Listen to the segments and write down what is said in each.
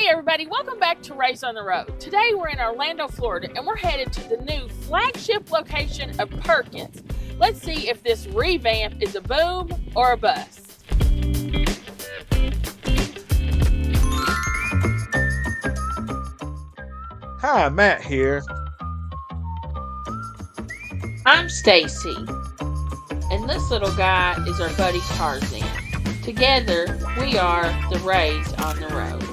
Hey everybody, welcome back to Raised on the Road. Today we're in Orlando, Florida, and we're headed to the new flagship location of Perkins. Let's see if this revamp is a boom or a bust. Hi, Matt here. I'm Staci, and this little guy is our buddy Tarzan. Together, we are the Raised on the Road.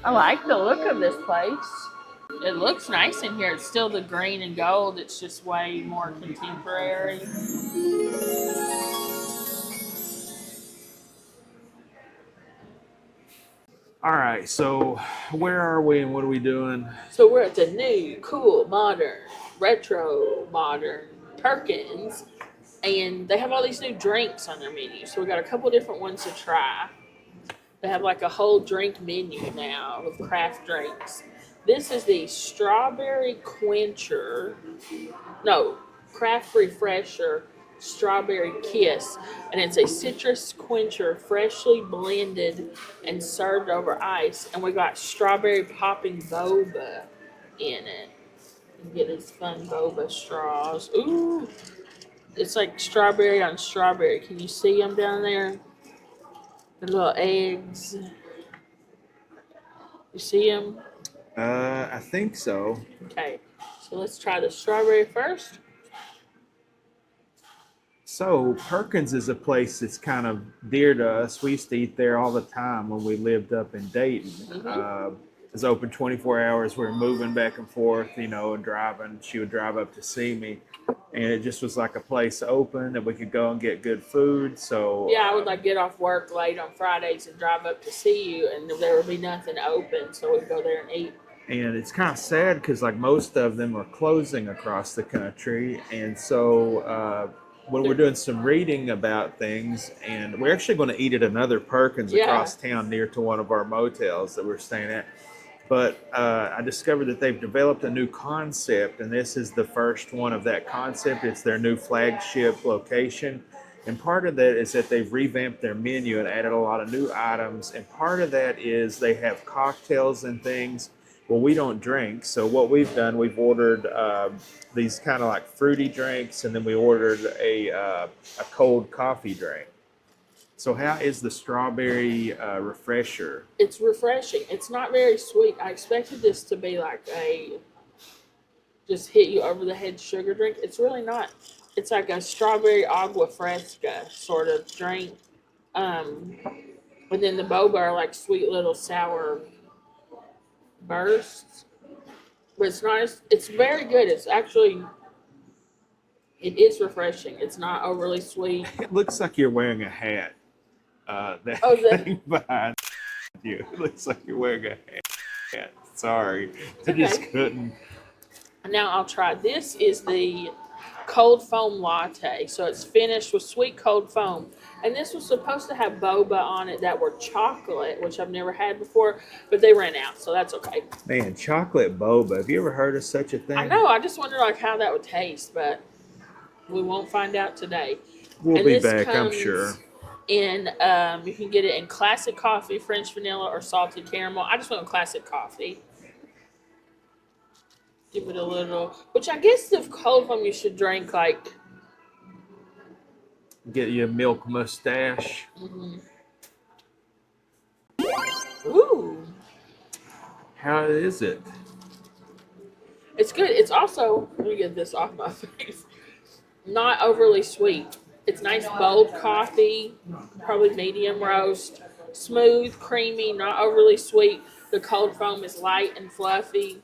I like the look of this place. It looks nice in here. It's still the green and gold. It's just way more contemporary. All right, so where are we and what are we doing? So we're at the new, cool, modern, retro, modern Perkins. And they have all these new drinks on their menu. So we got a couple different ones to try. They have like a whole drink menu now of craft drinks. This is the strawberry quencher. No, craft refresher strawberry kiss. And it's a citrus quencher freshly blended and served over ice. And we got strawberry popping boba in it. You get these fun boba straws. Ooh, it's like strawberry on strawberry. Can you see them down there? The little eggs. You see them? I think so. Okay. So let's try the strawberry first. So Perkins is a place that's kind of dear to us. We used to eat there all the time when we lived up in Dayton. It's open 24 hours. We were moving back and forth, and driving. She would drive up to see me. And it just was like a place open that we could go and get good food. So Yeah, I would get off work late on Fridays and drive up to see you, and there would be nothing open, so we'd go there and eat. And it's kind of sad because most of them are closing across the country. And so when we're doing some reading about things, and we're actually going to eat at another Perkins across town near to one of our motels that we're staying at. But I discovered that they've developed a new concept, and this is the first one of that concept. It's their new flagship location. And part of that is that they've revamped their menu and added a lot of new items. And part of that is they have cocktails and things. Well, we don't drink. So what we've done, we've ordered these kind of like fruity drinks, and then we ordered a cold coffee drink. So how is the strawberry refresher? It's refreshing. It's not very sweet. I expected this to be like a just hit you over the head sugar drink. It's really not. It's like a strawberry agua fresca sort of drink. And then the boba are like sweet little sour bursts. But it's not. It's very good. It is refreshing. It's not overly sweet. It looks like you're wearing a hat. Thing behind you. It looks like you're wearing a hat. Sorry. I just couldn't. Now I'll try. This is the cold foam latte. So it's finished with sweet cold foam. And this was supposed to have boba on it that were chocolate, which I've never had before, but they ran out, so that's okay. Man, chocolate boba. Have you ever heard of such a thing? I know. I just wonder how that would taste, but we won't find out today. We'll be back, I'm sure. You can get it in classic coffee, French vanilla, or salted caramel. I just went with classic coffee. Give it a little, which I guess the cold foam you should drink Get you a milk mustache. Ooh, How is it? it's good. It's also, let me get this off my face, not overly sweet. It's nice bold coffee, probably medium roast, smooth, creamy, not overly sweet. The cold foam is light and fluffy.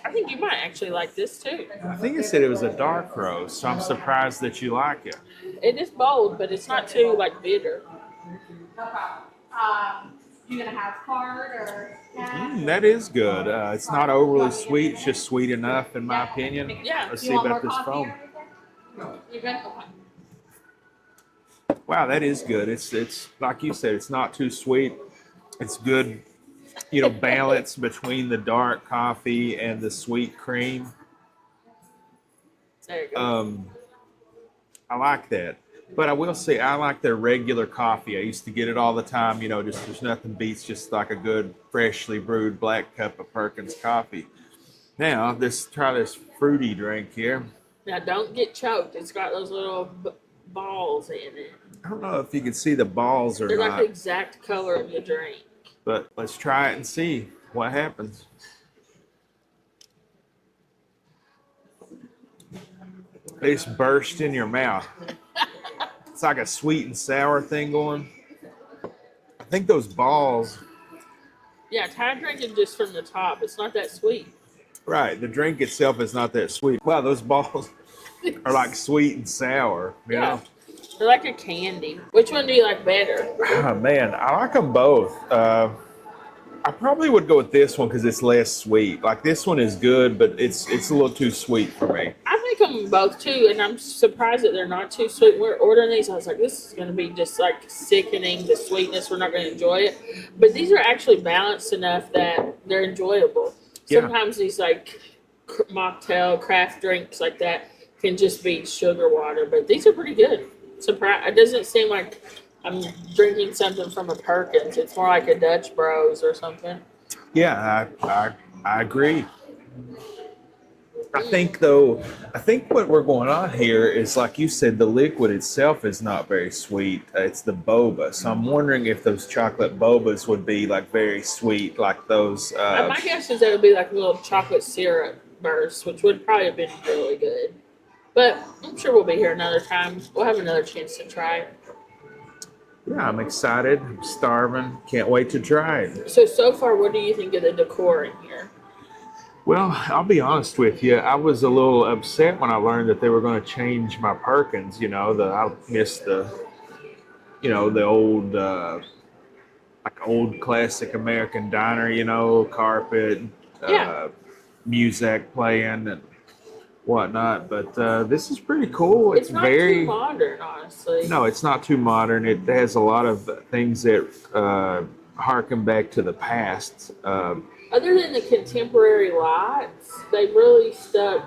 I think you might actually like this too. I think it said it was a dark roast, so I'm surprised that you like it. It is bold, but it's not too like bitter. No problem. You gonna have card or cash? That is good. It's not overly sweet, it's just sweet enough, in my opinion. Yeah. Let's You see want about more this coffee foam. or anything? You're good? Okay. Wow, that is good. It's like you said, it's not too sweet. It's good, balance between the dark coffee and the sweet cream. There you go. I like that. But I will say I like their regular coffee. I used to get it all the time, just there's nothing beats just like a good freshly brewed black cup of Perkins coffee. Now, try this fruity drink here. Now don't get choked. It's got those little balls in it. I don't know if you can see the balls or They're like not, the exact color of the drink. but let's try it and see what happens. They just burst in your mouth. It's like a sweet and sour thing going. I think those balls, Yeah, try drinking just from the top. It's not that sweet. right, the drink itself is not that sweet. Wow, those balls are like sweet and sour, Yeah. They're like a candy. Which one do you like better? Oh, man, I like them both. I probably would go with this one because it's less sweet. Like this one is good, but it's a little too sweet for me. I like them both too, and I'm surprised that they're not too sweet. We're ordering these. I was like, this is going to be just like sickening, the sweetness. We're not going to enjoy it. But these are actually balanced enough that they're enjoyable. Yeah. Sometimes these like mocktail, craft drinks like that can just be sugar water, but these are pretty good. It doesn't seem like I'm drinking something from a Perkins. It's more like a Dutch Bros or something. Yeah, I agree. I think what we're going on here is, like you said, the liquid itself is not very sweet. It's the boba. So I'm wondering if those chocolate bobas would be like very sweet, like those. My guess is that it would be like a little chocolate syrup burst, which would probably have been really good. But I'm sure we'll be here another time. We'll have another chance to try it. Yeah, I'm excited. I'm starving. Can't wait to try it. So far, what do you think of the decor in here? Well, I'll be honest with you. I was a little upset when I learned that they were going to change my Perkins. I missed the old, like old classic American diner. Carpet, Yeah. music playing and whatnot. But this is pretty cool. It's not very too modern, honestly. No, it's not too modern. It has a lot of things that harken back to the past. Other than the contemporary lights, they really stuck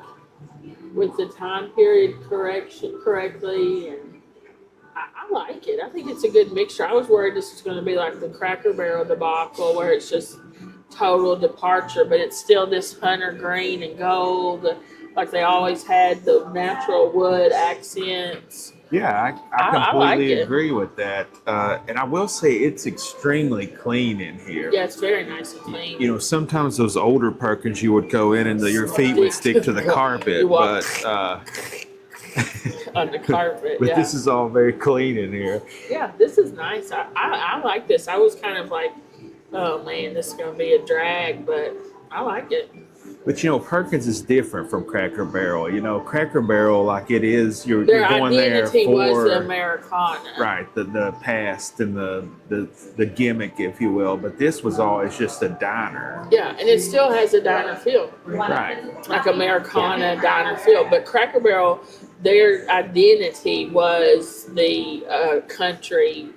with the time period correctly, and I like it. I think it's a good mixture. I was worried this was going to be like the Cracker Barrel debacle, where it's just total departure, but it's still this hunter green and gold, like they always had the natural wood accents. Yeah, I I completely like it. agree with that. And I will say it's extremely clean in here. Yeah, it's very nice and clean. Sometimes those older Perkins you would go in and your feet would stick to the carpet, You walk but on the carpet. but Yeah. this is all very clean in here. Yeah, this is nice. I like this. I was kind of like, oh man, this is going to be a drag, but I like it. But Perkins is different from Cracker Barrel. Cracker Barrel, like it is, you're Their going there identity was for the Americana. right, the past and the gimmick, if you will. But this was always just a diner. Yeah, and it still has a diner feel. Right. Like Americana diner feel. But Cracker Barrel, their identity was the country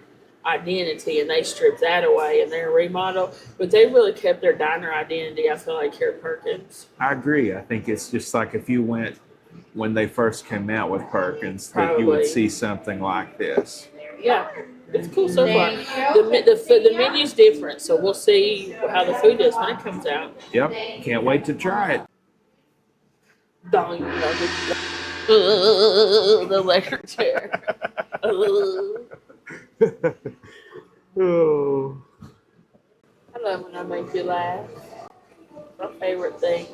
identity, and they stripped that away in their remodel. But they really kept their diner identity, I feel like, here at Perkins. I agree. I think it's just like if you went when they first came out with Perkins, that you would Probably. see something like this. Yeah, it's cool so far. Thank you. The menu's different, so we'll see how the food is when it comes out. Yep. Can't wait to try it. The electric chair. Oh. I love when I make you laugh. My favorite thing.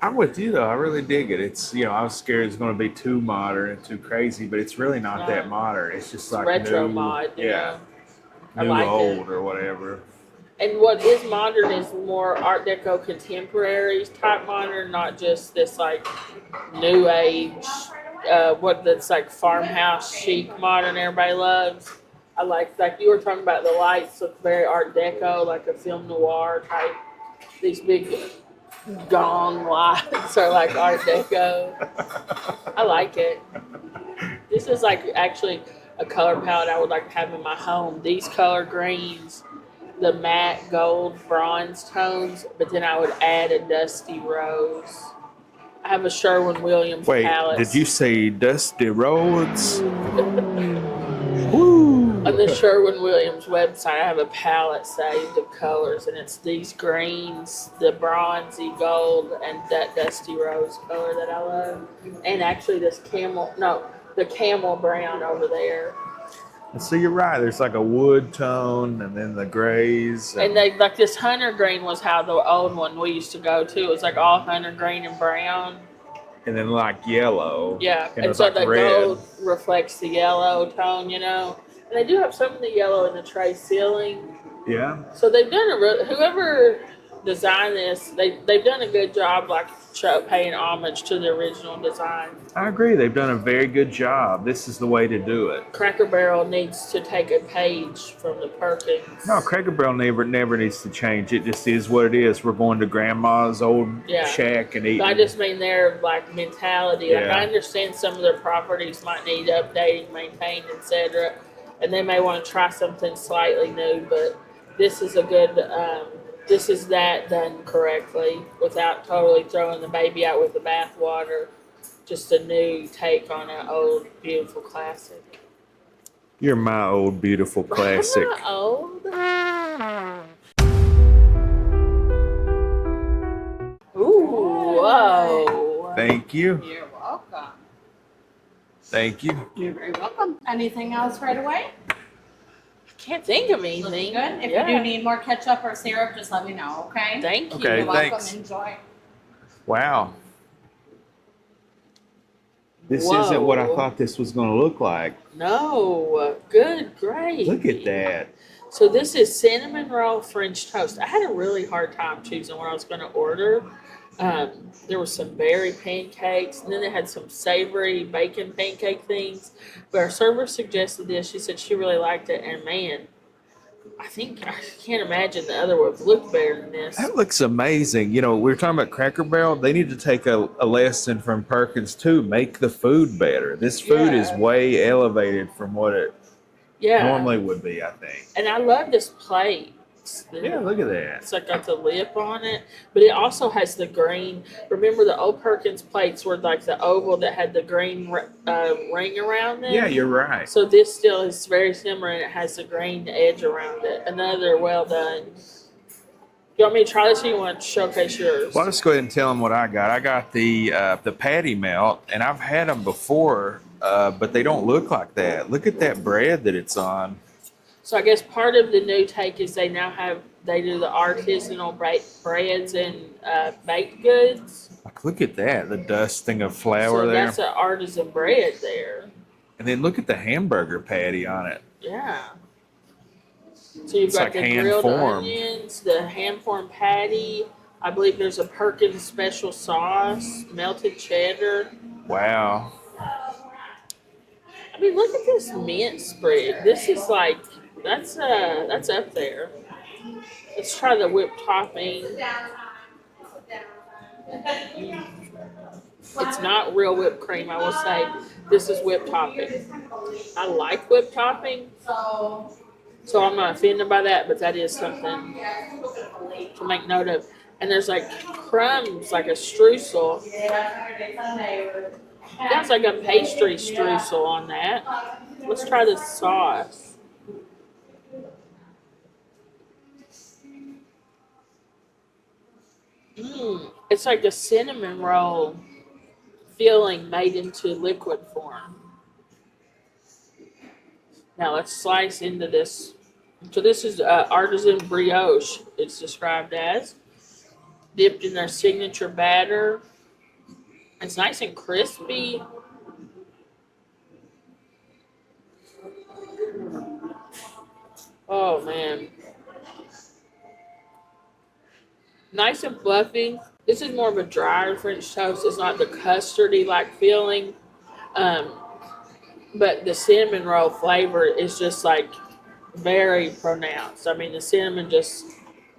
I'm with you though. I really dig it. It's I was scared it's going to be too modern and too crazy, but it's really not that modern. It's just It's like retro new, mod, you know. I new like old it. or whatever. And what is modern is more Art Deco contemporary type modern, not just this like new age, what that's like farmhouse chic modern everybody loves. I like you were talking about the lights look very Art Deco, like a film noir type. These big gong lights are like Art Deco. I like it. This is like actually a color palette I would like to have in my home. These color greens, the matte gold bronze tones, but then I would add a dusty rose. I have a Sherwin-Williams Wait, palette. did you say Dusty Roads? Woo! On the Sherwin-Williams website, I have a palette saved of colors, and it's these greens, the bronzy gold, and that dusty rose color that I love. And actually the camel brown over there. And so you're right. There's like a wood tone, and then the grays. And they like this hunter green was how the old one we used to go to. It was like all hunter green and brown. And then like yellow. Yeah, And and so like the red. gold reflects the yellow tone, And they do have some of the yellow in the tray ceiling. Yeah. So they've done whoever designed this, they've done a good job, like paying homage to the original design. I agree. They've done a very good job. This is the way to do it. Cracker Barrel needs to take a page from the Perkins. No, Cracker Barrel never needs to change. It just is what it is. We're going to Grandma's old shack and eating. I just mean their like mentality. Like I understand some of their properties might need updating, maintained, etc., and they may want to try something slightly new. But this is a good. This is that done correctly without totally throwing the baby out with the bathwater. Just a new take on an old beautiful classic. You're my old beautiful classic. I'm not old. Ooh, whoa. Thank you. You're welcome. Thank you. You're very welcome. Anything else right away? I can't think of anything. Looking good. If Yeah. you do need more ketchup or syrup, just let me know, okay? Thank you. Okay, You're welcome. thanks. Enjoy. Wow. This Whoa. isn't what I thought this was going to look like. No, good, great. Look at that. So this is cinnamon roll French toast. I had a really hard time choosing what I was going to order. There were some berry pancakes, and then they had some savory bacon pancake things. But our server suggested this. She said she really liked it, and man, I can't imagine the other would have looked better than this. That looks amazing. We were talking about Cracker Barrel. They need to take a lesson from Perkins too. Make the food better. This food is way elevated from what it normally would be, I think. And I love this plate. Yeah, look at that. It's like got the lip on it, but it also has the green. Remember the old Perkins plates were like the oval that had the green ring around it? Yeah, you're right. So this still is very similar, and it has the green edge around it. Another well done. You want me to try this, or you want to showcase yours? Well, I'll just go ahead and tell them what I got. I got the patty melt, and I've had them before, but they don't look like that. Look at that bread that it's on. So I guess part of the new take is they do the artisanal breads and baked goods. Like, look at that, the dusting of flour So there. that's an artisan bread there. And then look at the hamburger patty on it. Yeah. So you've got like the grilled hand-formed. onions, the hand-formed patty. I believe there's a Perkins special sauce, melted cheddar. Wow. I mean, look at this mint spread. This is like that's up there. Let's try the whipped topping. It's not real whipped cream, I will say. This is whipped topping. I like whipped topping, so I'm not offended by that, but that is something to make note of. And there's like crumbs, like a streusel. That's like a pastry streusel on that. Let's try the sauce. It's like a cinnamon roll filling made into liquid form. Now let's slice into this. So this is artisan brioche, it's described as. Dipped in their signature batter. It's nice and crispy. Oh man. Nice and fluffy. This is more of a drier French toast. It's not the custardy like feeling. Um, but the cinnamon roll flavor is just like very pronounced. I mean, the cinnamon just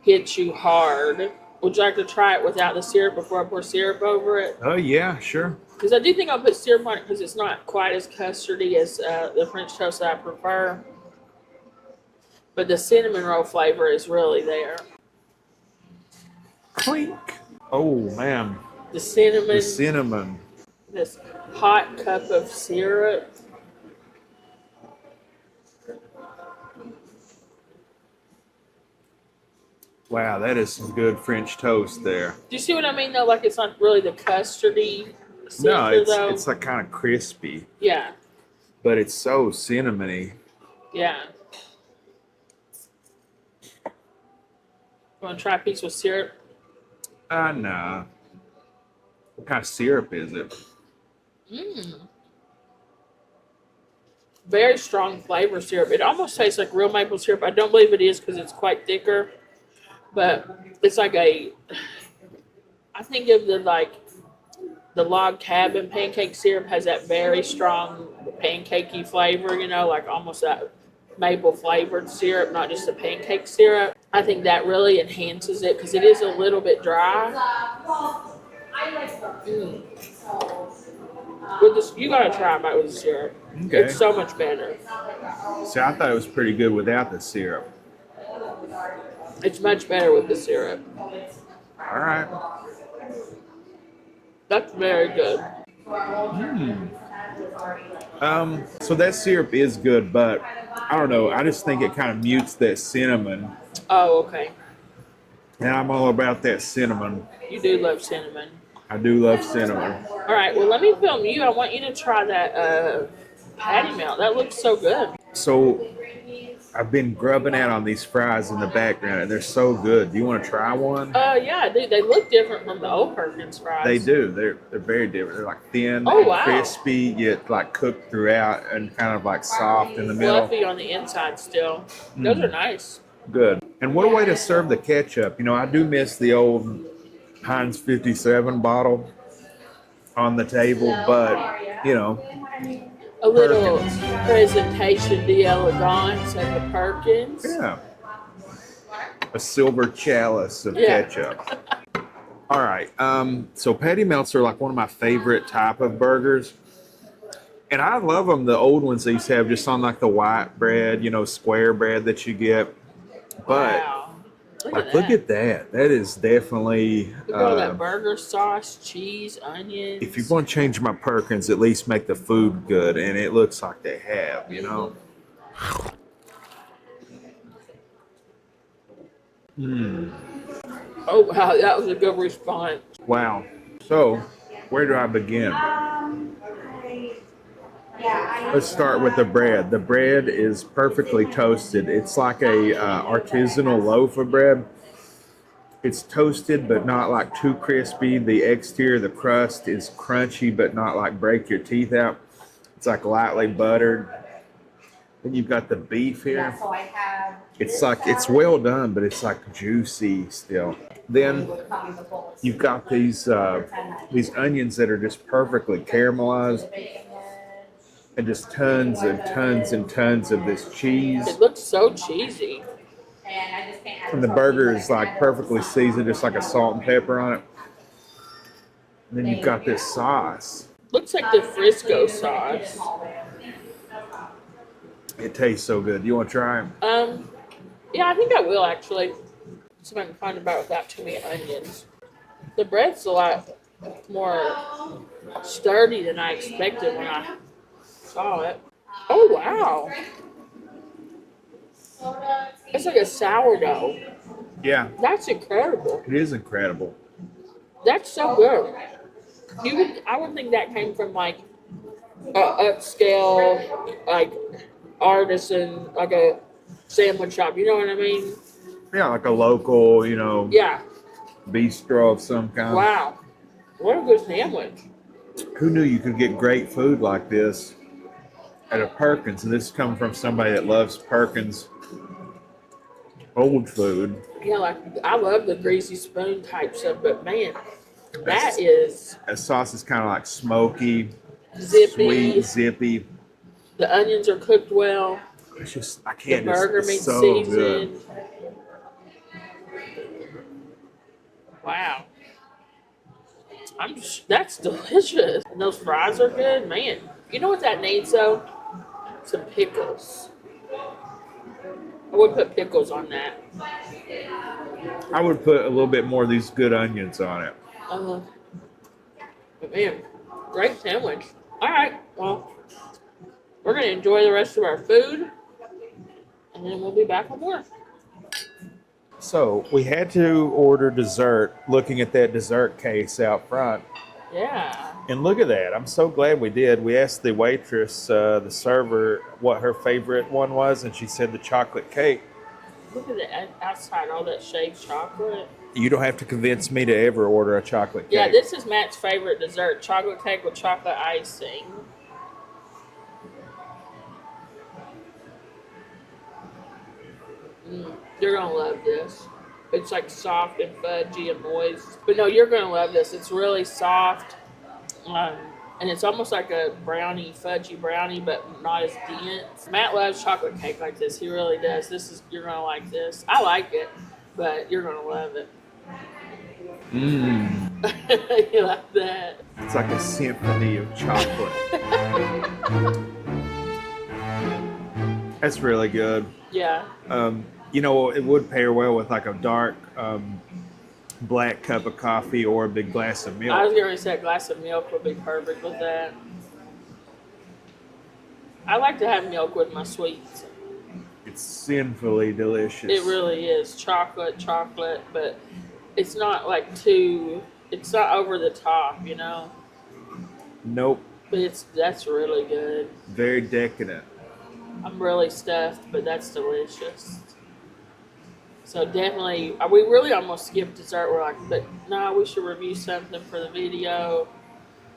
hits you hard. Would you like to try it without the syrup before I pour syrup over it? Oh yeah, sure. Because I do think I'll put syrup on it because it's not quite as custardy as the French toast that I prefer. But the cinnamon roll flavor is really there. Clink. Oh man, The cinnamon, the cinnamon. this hot cup of syrup. Wow, that is some good French toast there. Do you see what I mean though? Like it's not really the custardy No, center though. it's like kind of crispy, Yeah, but it's so cinnamony. yeah. You want to try a piece with syrup? Nah. What kind of syrup is it? Mmm. Very strong flavor syrup. It almost tastes like real maple syrup. I don't believe it is because it's quite thicker, but it's like I think of the log cabin pancake syrup has that very strong pancakey flavor, you know, like almost that maple flavored syrup, not just the pancake syrup. I think that really enhances it because it is a little bit dry. Mm. With this, you gotta try it with the syrup. Okay. It's so much better. See, I thought it was pretty good without the syrup. It's much better with the syrup. All right. That's very good. So that syrup is good, but I don't know. I just think it kind of mutes that cinnamon, Oh, okay. and I'm all about that cinnamon. You do love cinnamon. I do love cinnamon. All right. Well, let me film you. I want you to try that patty melt. That looks so good. So I've been grubbing out on these fries in the background, and they're so good. Do you want to try one? Yeah, I do. They look different from the old Perkins fries. They do. They're very different. They're like thin, Oh, and wow. crispy, yet like cooked throughout, and kind of like soft in the middle. Fluffy on the inside still. Those are nice. Good. And what a way to serve the ketchup. You know, I do miss the old Heinz 57 bottle on the table, but you know, A little Perkins. presentation d'elegance at the Perkins. Yeah. A silver chalice of Yeah. ketchup. All right. So patty melts are like one of my favorite type of burgers. And I love them, the old ones they used to have just on like the white bread, you know, square bread that you get. But Wow. look at that. That is definitely Look at all that burger sauce, cheese, onions. if you're going to change my Perkins, at least make the food good, and it looks like they have, you know. Oh, wow. That was a good response. Wow. So, where do I begin? Let's start with the bread. The bread is perfectly toasted. It's like a artisanal loaf of bread. It's toasted, but not like too crispy. The exterior, the crust is crunchy, but not like break your teeth out. It's like lightly buttered. Then you've got the beef here. So I have. It's like, it's well done, but it's like juicy still. Then you've got these onions that are just perfectly caramelized, and just tons and tons and tons of this cheese. It looks so cheesy. And the burger is like perfectly seasoned, just like a salt and pepper on it. And then you've got this sauce. Looks like the Frisco sauce. It tastes so good. You want to try it? Yeah, I think I will actually. See if I can find a bite without too many onions. The bread's a lot more sturdy than I expected when I saw it. Oh, wow. It's like a sourdough. Yeah, That's incredible. it is incredible. That's so good. I would think that came from like a upscale, like artisan, like a sandwich shop. You know what I mean? Yeah, like a local, Yeah. bistro of some kind. Wow. What a good sandwich. Who knew you could get great food like this at a Perkins? And this is coming from somebody that loves Perkins old food. Yeah, like I love the greasy spoon type stuff, but man, that That's, is that sauce is kind of like smoky, zippy. sweet, zippy. The onions are cooked well. It's just, I The can't burger it's meat's so good. seasoned. Wow. That's delicious. And those fries are good, man. You know what that needs though? Some pickles. I would put pickles on that. I would put a little bit more of these good onions on it. But man, great sandwich. All right, well, we're gonna enjoy the rest of our food, and then we'll be back with more. So we had to order dessert looking at that dessert case out front. Yeah. And look at that. I'm so glad we did. We asked the waitress, the server, what her favorite one was, and she said the chocolate cake. Look at the outside, all that shaved chocolate. You don't have to convince me to ever order a chocolate cake. Yeah, this is Matt's favorite dessert, chocolate cake with chocolate icing. You're going to love this. It's like soft and fudgy and moist. But no, you're going to love this. It's really soft. And it's almost like a brownie, fudgy brownie, but not as dense. Matt loves chocolate cake like this. He really does. You're going to like this. I like it, but you're going to love it. You like that? It's like a symphony of chocolate. That's really good. Yeah. It would pair well with like a dark black cup of coffee or a big glass of milk. I was going to say a glass of milk would be perfect with that. I like to have milk with my sweets. It's sinfully delicious. It really is. Chocolate, but it's not like it's not over the top, you know? Nope. But that's really good. Very decadent. I'm really stuffed, but that's delicious. So definitely, we really almost skipped dessert. We're like, but no, we should review something for the video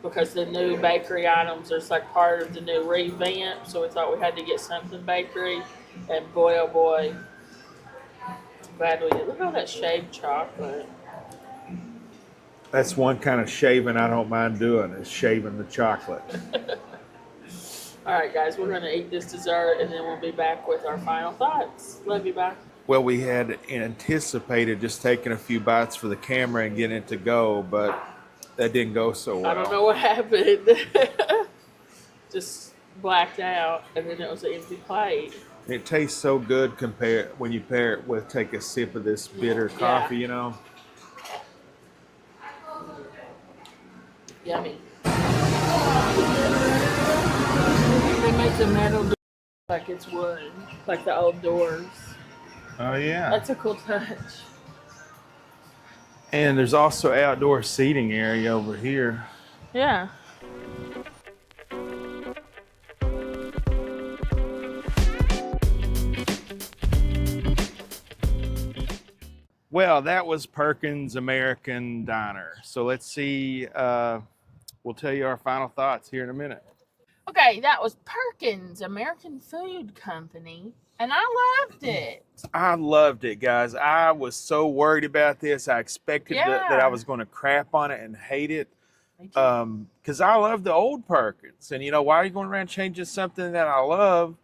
because the new bakery items are like part of the new revamp. So we thought we had to get something bakery, and boy, oh boy, glad we did. Look at all that shaved chocolate. That's one kind of shaving I don't mind doing, is shaving the chocolate. All right, guys, we're going to eat this dessert, and then we'll be back with our final thoughts. Love you, bye. Well, we had anticipated just taking a few bites for the camera and getting it to go, but that didn't go so well. I don't know what happened. Just blacked out, and then it was an empty plate. It tastes so good when you pair it with take a sip of this bitter coffee, you know. Yummy. They make the metal door like it's wood, like the old doors. Oh, yeah. That's a cool touch. And there's also outdoor seating area over here. Yeah. Well, that was Perkins American Diner. So let's see. We'll tell you our final thoughts here in a minute. Okay, that was Perkins American Food Company, and I loved it. I loved it, guys. I was so worried about this. I expected that I was going to crap on it and hate it. Because I love the old Perkins. And, why are you going around changing something that I love?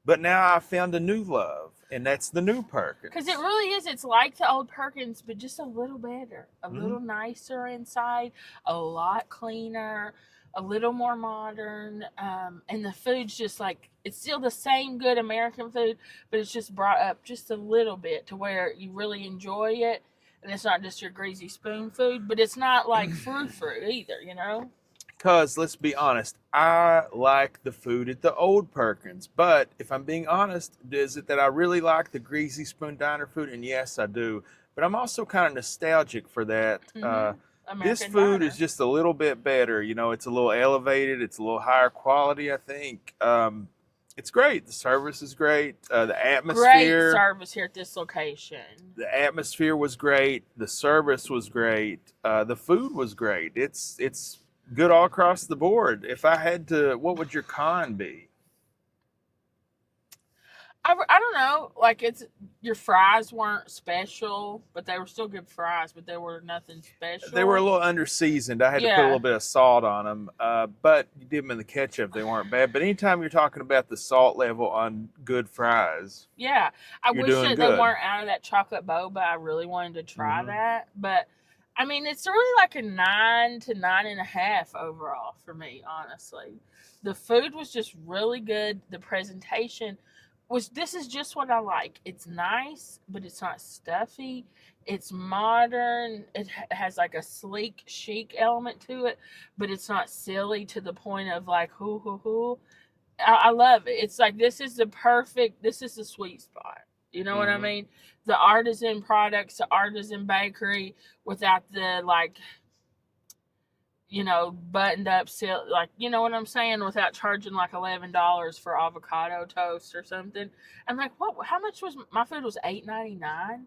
But now I found a new love, and that's the new Perkins. Because it really is. It's like the old Perkins, but just a little better, a little nicer inside, a lot cleaner, a little more modern. And the food's just like, it's still the same good American food, but it's just brought up just a little bit to where you really enjoy it. And it's not just your greasy spoon food, but it's not like frou-frou either, Because, let's be honest, I like the food at the old Perkins. But if I'm being honest, is it that I really like the Greasy Spoon Diner food? And yes, I do. But I'm also kind of nostalgic for that. This food is just a little bit better. It's a little elevated. It's a little higher quality, I think. It's great. The service is great. The Great atmosphere. service here at this location. The atmosphere was great. The service was great. The food was great. It's good all across the board. If I had to, what would your con be? I don't know. Like your fries weren't special, but they were still good fries. But they were nothing special. They were a little underseasoned. I had to put a little bit of salt on them. But you did them in the ketchup. They weren't bad. But anytime you're talking about the salt level on good fries, yeah, I you're wish doing that good. they weren't out of that chocolate boba. I really wanted to try Mhm. that, but I mean, it's really like a 9 to 9.5 overall for me. Honestly, the food was just really good. The presentation was. This is just what I like. It's nice, but it's not stuffy. It's modern. It has like a sleek, chic element to it, but it's not silly to the point of like hoo hoo hoo. I love it. It's like this is the sweet spot. You know what I Mhm. mean? The artisan products, the artisan bakery without the like, buttoned up like, you know what I'm saying? Without charging like $11 for avocado toast or something. I'm like, what? How much was my food? Was $8.99?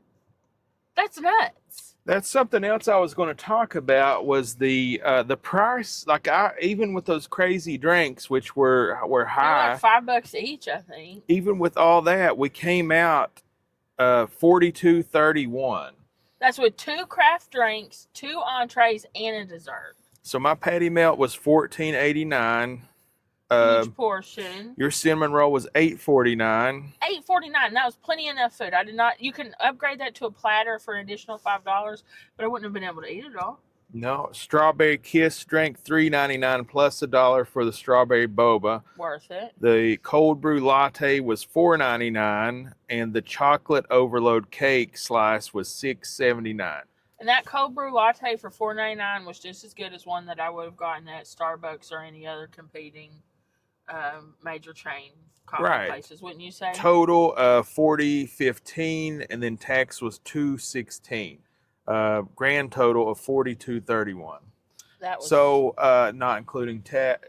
That's nuts. That's something else I was going to talk about was the price. Like even with those crazy drinks, which were They're high, like $5 each, I think. even with all that, we came out $42.31. That's with 2 craft drinks, 2 entrees, and a dessert. So my patty melt was $14.89. Each portion. Your cinnamon roll was $8.49. $8.49. That was plenty enough food. I did not. You can upgrade that to a platter for an additional $5, but I wouldn't have been able to eat it all. No, strawberry kiss drink $3.99 plus $1 for the strawberry boba. Worth it. The cold brew latte was $4.99, and the chocolate overload cake slice was $6.79. And that cold brew latte for $4.99 was just as good as one that I would have gotten at Starbucks or any other competing major chain coffee places, wouldn't you say? Total $40.15, and then tax was $2.16. Grand total of $42.31. That was so not including tip,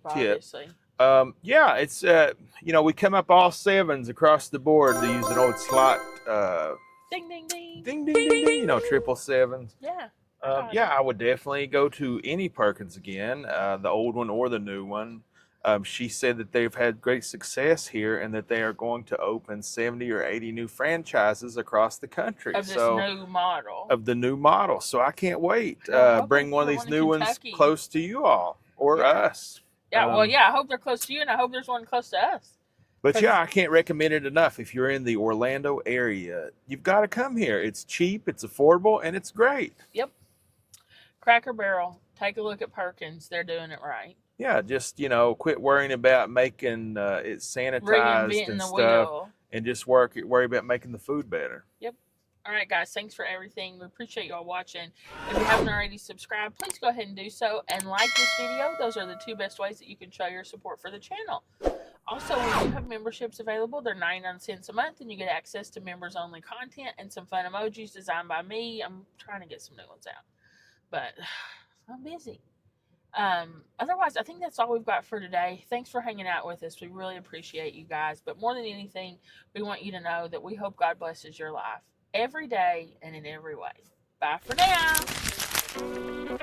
obviously. Yeah, it's we come up all sevens across the board to use an old slot. Ding ding ding. Ding ding ding ding. Triple sevens. Yeah. I would definitely go to any Perkins again, the old one or the new one. She said that they've had great success here and that they are going to open 70 or 80 new franchises across the country. Of this new model. Of the new model. So I can't wait. Bring one of these new ones close to you all or us. Yeah, I hope they're close to you, and I hope there's one close to us. But yeah, I can't recommend it enough. If you're in the Orlando area, you've got to come here. It's cheap, it's affordable, and it's great. Yep. Cracker Barrel. Take a look at Perkins. They're doing it right. Yeah, just, quit worrying about making it sanitized and stuff. And just worry about making the food better. Yep. All right, guys. Thanks for everything. We appreciate y'all watching. If you haven't already subscribed, please go ahead and do so. And like this video. Those are the 2 best ways that you can show your support for the channel. Also, we do have memberships available. They're 99 cents a month, and you get access to members-only content and some fun emojis designed by me. I'm trying to get some new ones out, but I'm busy. Otherwise, I think that's all we've got for today. Thanks for hanging out with us. We really appreciate you guys. But more than anything, we want you to know that we hope God blesses your life every day and in every way. Bye for now.